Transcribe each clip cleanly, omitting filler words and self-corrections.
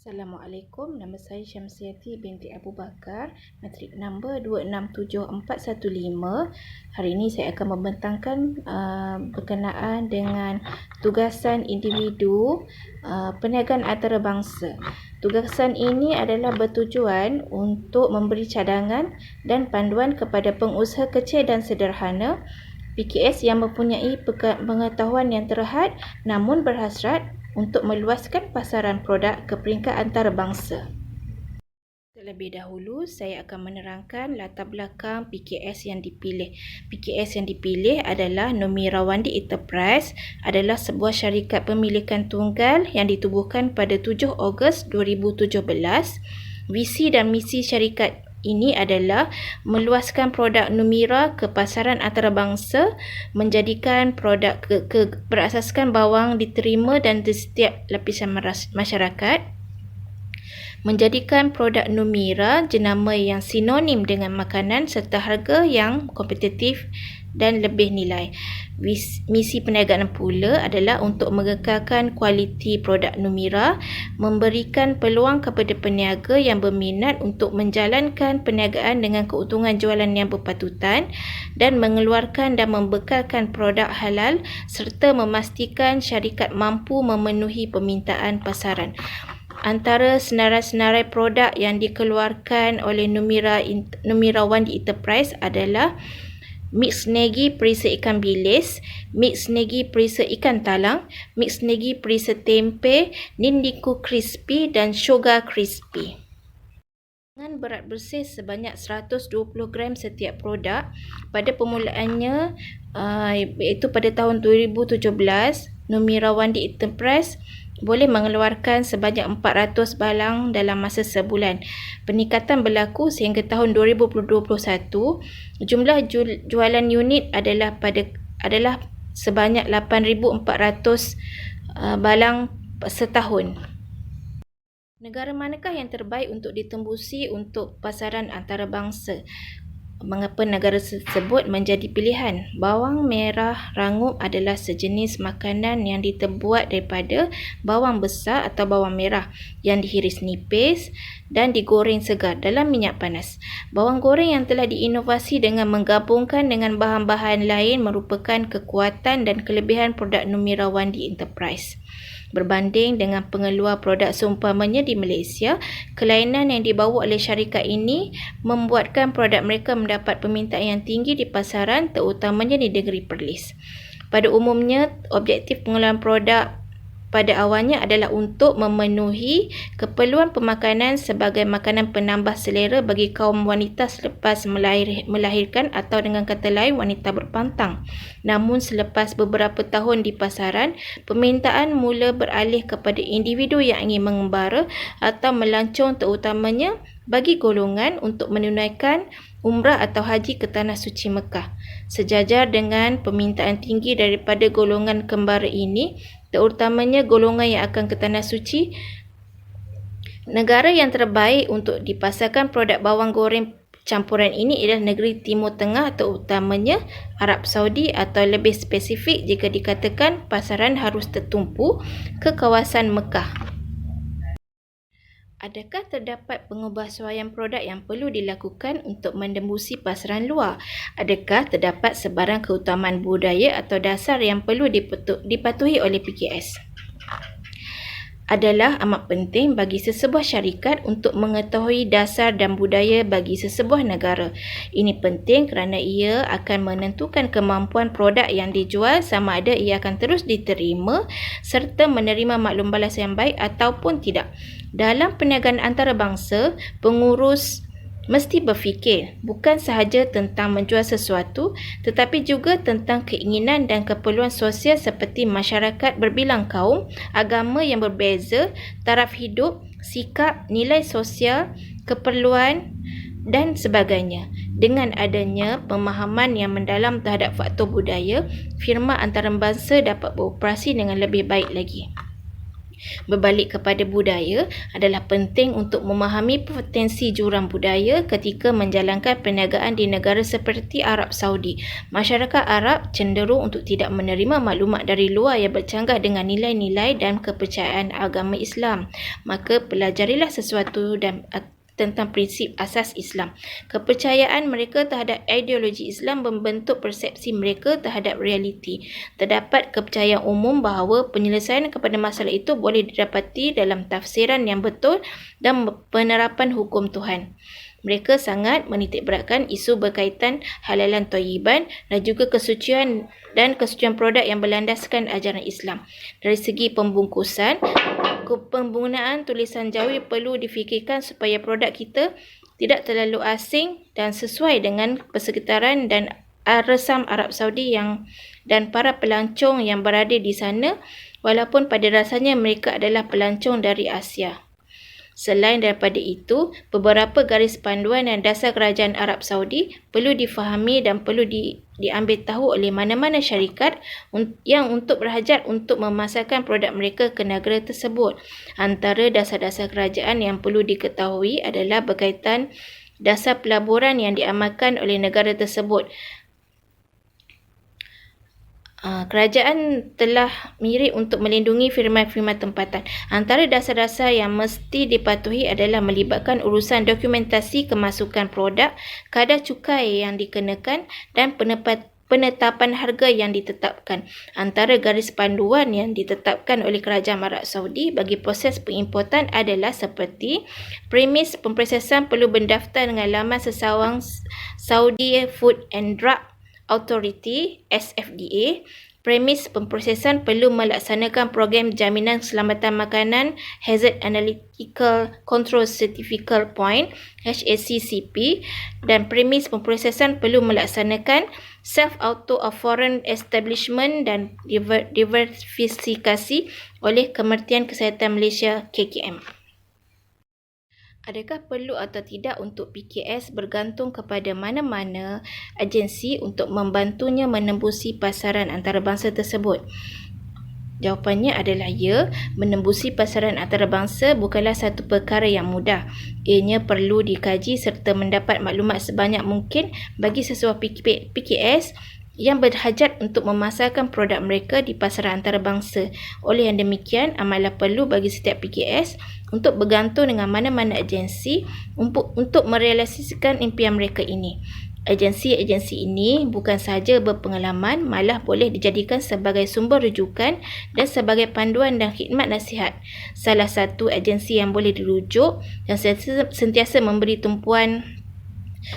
Assalamualaikum, nama saya Syamsiati binti Abu Bakar, matrik nombor 267415. Hari ini saya akan membentangkan berkenaan dengan tugasan individu perniagaan antarabangsa. Tugasan ini adalah bertujuan untuk memberi cadangan dan panduan kepada pengusaha kecil dan sederhana PKS yang mempunyai pengetahuan yang terhad namun berhasrat untuk meluaskan pasaran produk ke peringkat antarabangsa. Terlebih dahulu, saya akan menerangkan latar belakang PKS yang dipilih. PKS yang dipilih adalah Nomira Wandi Enterprise, adalah sebuah syarikat pemilikan tunggal yang ditubuhkan pada 7 Ogos 2017. Visi dan misi syarikat ini adalah meluaskan produk Nomira ke pasaran antarabangsa, menjadikan produk berasaskan bawang diterima dan di setiap lapisan masyarakat, menjadikan produk Nomira jenama yang sinonim dengan makanan serta harga yang kompetitif dan lebih nilai. Misi perniagaan pula adalah untuk mengekalkan kualiti produk Nomira, memberikan peluang kepada peniaga yang berminat untuk menjalankan perniagaan dengan keuntungan jualan yang berpatutan dan mengeluarkan dan membekalkan produk halal serta memastikan syarikat mampu memenuhi permintaan pasaran. Antara senarai-senarai produk yang dikeluarkan oleh Nomira Wandi Enterprise adalah mix negi perisa ikan bilis, mix negi perisa ikan talang, mix negi perisa tempe, nindiku crispy dan sugar crispy. Dengan berat bersih sebanyak 120 gram setiap produk, pada permulaannya iaitu pada tahun 2017, Nomira Wandi Enterprise boleh mengeluarkan sebanyak 400 balang dalam masa sebulan. Peningkatan berlaku sehingga tahun 2021. Jumlah jualan unit adalah sebanyak 8,400 balang setahun. Negara manakah yang terbaik untuk ditembusi untuk pasaran antarabangsa? Mengapa negara tersebut menjadi pilihan? Bawang merah rangup adalah sejenis makanan yang terbuat daripada bawang besar atau bawang merah yang dihiris nipis dan digoreng segar dalam minyak panas. Bawang goreng yang telah diinovasi dengan menggabungkan dengan bahan-bahan lain merupakan kekuatan dan kelebihan produk Nomira Wandi Enterprise. Berbanding dengan pengeluar produk seumpamanya di Malaysia, kelainan yang dibawa oleh syarikat ini membuatkan produk mereka mendapat permintaan yang tinggi di pasaran, terutamanya di negeri Perlis. Pada umumnya, objektif pengeluaran produk pada awalnya adalah untuk memenuhi keperluan pemakanan sebagai makanan penambah selera bagi kaum wanita selepas melahirkan atau dengan kata lain wanita berpantang. Namun selepas beberapa tahun di pasaran, permintaan mula beralih kepada individu yang ingin mengembara atau melancong, terutamanya bagi golongan untuk menunaikan umrah atau haji ke Tanah Suci Mekah. Sejajar dengan permintaan tinggi daripada golongan kembara ini, terutamanya golongan yang akan ke Tanah Suci, negara yang terbaik untuk dipasarkan produk bawang goreng campuran ini ialah negeri Timur Tengah, terutamanya Arab Saudi, atau lebih spesifik jika dikatakan pasaran harus tertumpu ke kawasan Mekah. Adakah terdapat pengubahsuaian produk yang perlu dilakukan untuk menembus pasaran luar? Adakah terdapat sebarang keutamaan budaya atau dasar yang perlu dipatuhi oleh PKS? Adalah amat penting bagi sesebuah syarikat untuk mengetahui dasar dan budaya bagi sesebuah negara. Ini penting kerana ia akan menentukan kemampuan produk yang dijual, sama ada ia akan terus diterima serta menerima maklum balas yang baik ataupun tidak. Dalam perniagaan antarabangsa, pengurus mesti berfikir bukan sahaja tentang menjual sesuatu, tetapi juga tentang keinginan dan keperluan sosial seperti masyarakat berbilang kaum, agama yang berbeza, taraf hidup, sikap, nilai sosial, keperluan dan sebagainya. Dengan adanya pemahaman yang mendalam terhadap faktor budaya, firma antarabangsa dapat beroperasi dengan lebih baik lagi. Berbalik kepada budaya, adalah penting untuk memahami potensi jurang budaya ketika menjalankan perniagaan di negara seperti Arab Saudi. Masyarakat Arab cenderung untuk tidak menerima maklumat dari luar yang bercanggah dengan nilai-nilai dan kepercayaan agama Islam. Maka pelajarilah sesuatu tentang prinsip asas Islam. Kepercayaan mereka terhadap ideologi Islam membentuk persepsi mereka terhadap realiti. Terdapat kepercayaan umum bahawa penyelesaian kepada masalah itu boleh didapati dalam tafsiran yang betul dan penerapan hukum Tuhan. Mereka sangat menitikberatkan isu berkaitan halalan thayyiban dan juga kesucian produk yang berlandaskan ajaran Islam. Dari segi pembungkusan, penggunaan tulisan Jawi perlu difikirkan supaya produk kita tidak terlalu asing dan sesuai dengan persekitaran dan resam Arab Saudi dan para pelancong yang berada di sana, walaupun pada rasanya mereka adalah pelancong dari Asia. Selain daripada itu, beberapa garis panduan dan dasar kerajaan Arab Saudi perlu difahami dan perlu diambil tahu oleh mana-mana syarikat yang untuk berhajat untuk memasarkan produk mereka ke negara tersebut. Antara dasar-dasar kerajaan yang perlu diketahui adalah berkaitan dasar pelaburan yang diamalkan oleh negara tersebut. Kerajaan telah mirip untuk melindungi firman-firman tempatan. Antara dasar-dasar yang mesti dipatuhi adalah melibatkan urusan dokumentasi kemasukan produk, kadar cukai yang dikenakan dan penetapan harga yang ditetapkan. Antara garis panduan yang ditetapkan oleh Kerajaan Arab Saudi bagi proses pengimportan adalah seperti premis pemprosesan perlu berdaftar dengan laman sesawang Saudi Food and Drug Authority (SFDA). Premis pemprosesan perlu melaksanakan program jaminan keselamatan makanan Hazard Analytical Control Certificate Point (HACCP), dan premis pemprosesan perlu melaksanakan self-auto of foreign establishment dan diversifikasi oleh Kementerian Kesihatan Malaysia (KKM). Adakah perlu atau tidak untuk PKS bergantung kepada mana-mana agensi untuk membantunya menembusi pasaran antarabangsa tersebut? Jawapannya adalah ya, menembusi pasaran antarabangsa bukanlah satu perkara yang mudah. Ianya perlu dikaji serta mendapat maklumat sebanyak mungkin bagi sesuatu PKS yang berhajat untuk memasarkan produk mereka di pasaran antarabangsa. Oleh yang demikian, amatlah perlu bagi setiap PKS untuk bergantung dengan mana-mana agensi untuk merealisasikan impian mereka ini. Agensi-agensi ini bukan sahaja berpengalaman, malah boleh dijadikan sebagai sumber rujukan dan sebagai panduan dan khidmat nasihat. Salah satu agensi yang boleh dirujuk dan sentiasa memberi tumpuan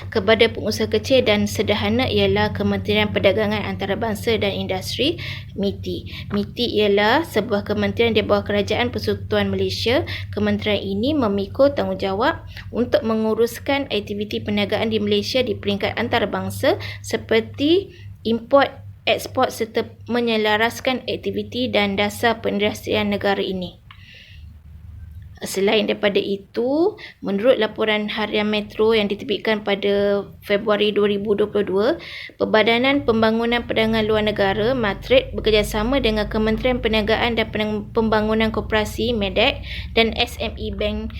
kepada pengusaha kecil dan sederhana ialah Kementerian Perdagangan Antarabangsa dan Industri (MITI). MITI ialah sebuah kementerian di bawah Kerajaan Persekutuan Malaysia. Kementerian ini memikul tanggungjawab untuk menguruskan aktiviti perniagaan di Malaysia di peringkat antarabangsa seperti import, ekspor serta menyelaraskan aktiviti dan dasar perindustrian negara ini. Selain daripada itu, menurut laporan harian Metro yang diterbitkan pada Februari 2022, Perbadanan Pembangunan Perdagangan Luar Negara (MATRID) bekerjasama dengan Kementerian Perniagaan dan Pembangunan Koperasi (MEDEC) dan SME Bank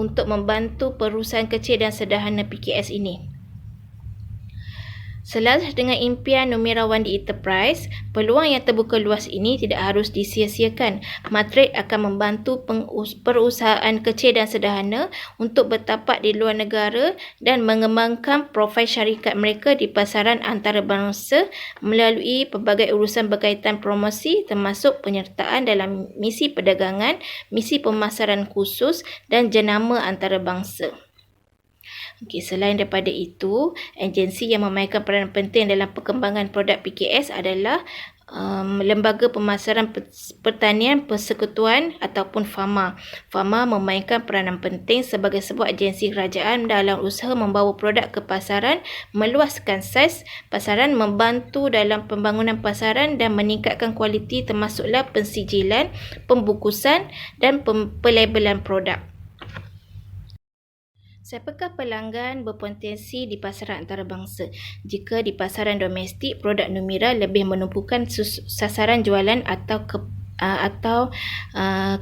untuk membantu perusahaan kecil dan sederhana PKS ini. Selaras dengan impian numerawan di enterprise, peluang yang terbuka luas ini tidak harus disia-siakan. MATRID akan membantu perusahaan kecil dan sederhana untuk bertapak di luar negara dan mengembangkan profil syarikat mereka di pasaran antarabangsa melalui pelbagai urusan berkaitan promosi termasuk penyertaan dalam misi perdagangan, misi pemasaran khusus dan jenama antarabangsa. Selain daripada itu, agensi yang memainkan peranan penting dalam perkembangan produk PKS adalah Lembaga Pemasaran Pertanian Persekutuan ataupun FAMA. FAMA memainkan peranan penting sebagai sebuah agensi kerajaan dalam usaha membawa produk ke pasaran, meluaskan saiz pasaran, membantu dalam pembangunan pasaran dan meningkatkan kualiti termasuklah pensijilan, pembungkusan dan pelabelan produk. Siapakah pelanggan berpotensi di pasaran antarabangsa? Jika di pasaran domestik, produk Numira lebih menumpukan sasaran jualan atau atau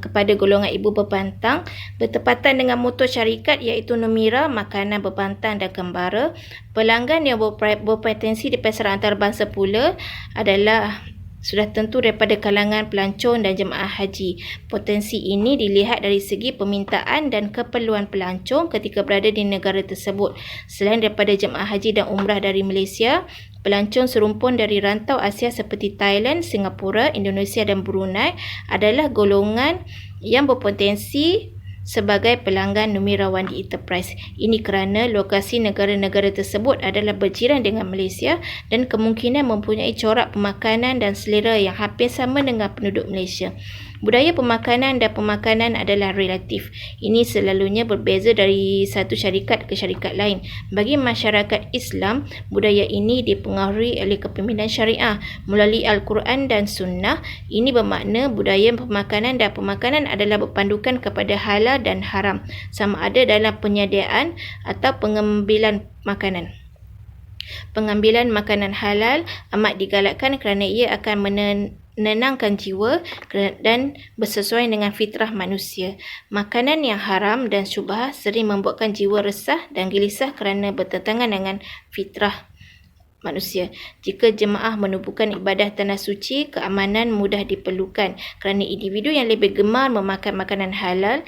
kepada golongan ibu berpantang bertepatan dengan moto syarikat iaitu Numira, makanan berpantang dan kembara. Pelanggan yang berpotensi di pasaran antarabangsa pula adalah sudah tentu daripada kalangan pelancong dan jemaah haji. Potensi ini dilihat dari segi permintaan dan keperluan pelancong ketika berada di negara tersebut. Selain daripada jemaah haji dan umrah dari Malaysia, pelancong serumpun dari rantau Asia seperti Thailand, Singapura, Indonesia dan Brunei adalah golongan yang berpotensi sebagai pelanggan Numira Wandi Enterprise. Ini kerana lokasi negara-negara tersebut adalah berjiran dengan Malaysia dan kemungkinan mempunyai corak pemakanan dan selera yang hampir sama dengan penduduk Malaysia. Budaya pemakanan dan pemakanan adalah relatif. Ini selalunya berbeza dari satu syarikat ke syarikat lain. Bagi masyarakat Islam, budaya ini dipengaruhi oleh kepimpinan syariah melalui Al-Quran dan Sunnah. Ini bermakna budaya pemakanan dan pemakanan adalah berpandukan kepada halal dan haram, sama ada dalam penyediaan atau pengambilan makanan. Pengambilan makanan halal amat digalakkan kerana ia akan menenangkan jiwa dan bersesuaian dengan fitrah manusia. Makanan yang haram dan syubhah sering membuatkan jiwa resah dan gelisah kerana bertentangan dengan fitrah manusia. Jika jemaah menubuhkan ibadah tanah suci, keamanan mudah diperlukan kerana individu yang lebih gemar memakan makanan halal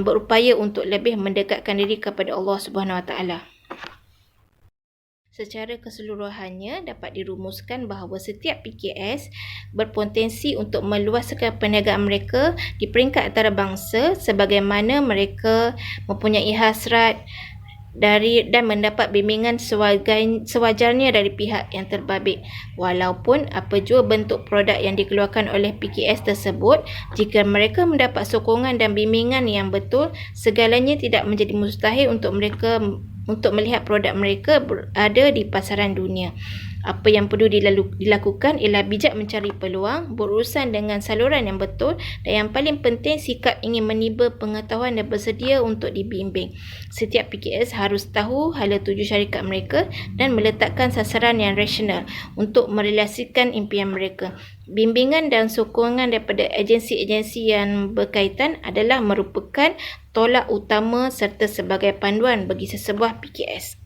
berupaya untuk lebih mendekatkan diri kepada Allah Subhanahu Wa Taala. Secara keseluruhannya dapat dirumuskan bahawa setiap PKS berpotensi untuk meluaskan perniagaan mereka di peringkat antarabangsa sebagaimana mereka mempunyai hasrat dan mendapat bimbingan sewajarnya dari pihak yang terbabit. Walaupun apa jua bentuk produk yang dikeluarkan oleh PKS tersebut, jika mereka mendapat sokongan dan bimbingan yang betul, segalanya tidak menjadi mustahil untuk melihat produk mereka berada di pasaran dunia. Apa yang perlu dilakukan ialah bijak mencari peluang, berurusan dengan saluran yang betul dan yang paling penting sikap ingin meniba pengetahuan dan bersedia untuk dibimbing. Setiap PKS harus tahu hala tuju syarikat mereka dan meletakkan sasaran yang rasional untuk merealisasikan impian mereka. Bimbingan dan sokongan daripada agensi-agensi yang berkaitan adalah merupakan tolak utama serta sebagai panduan bagi sesebuah PKS.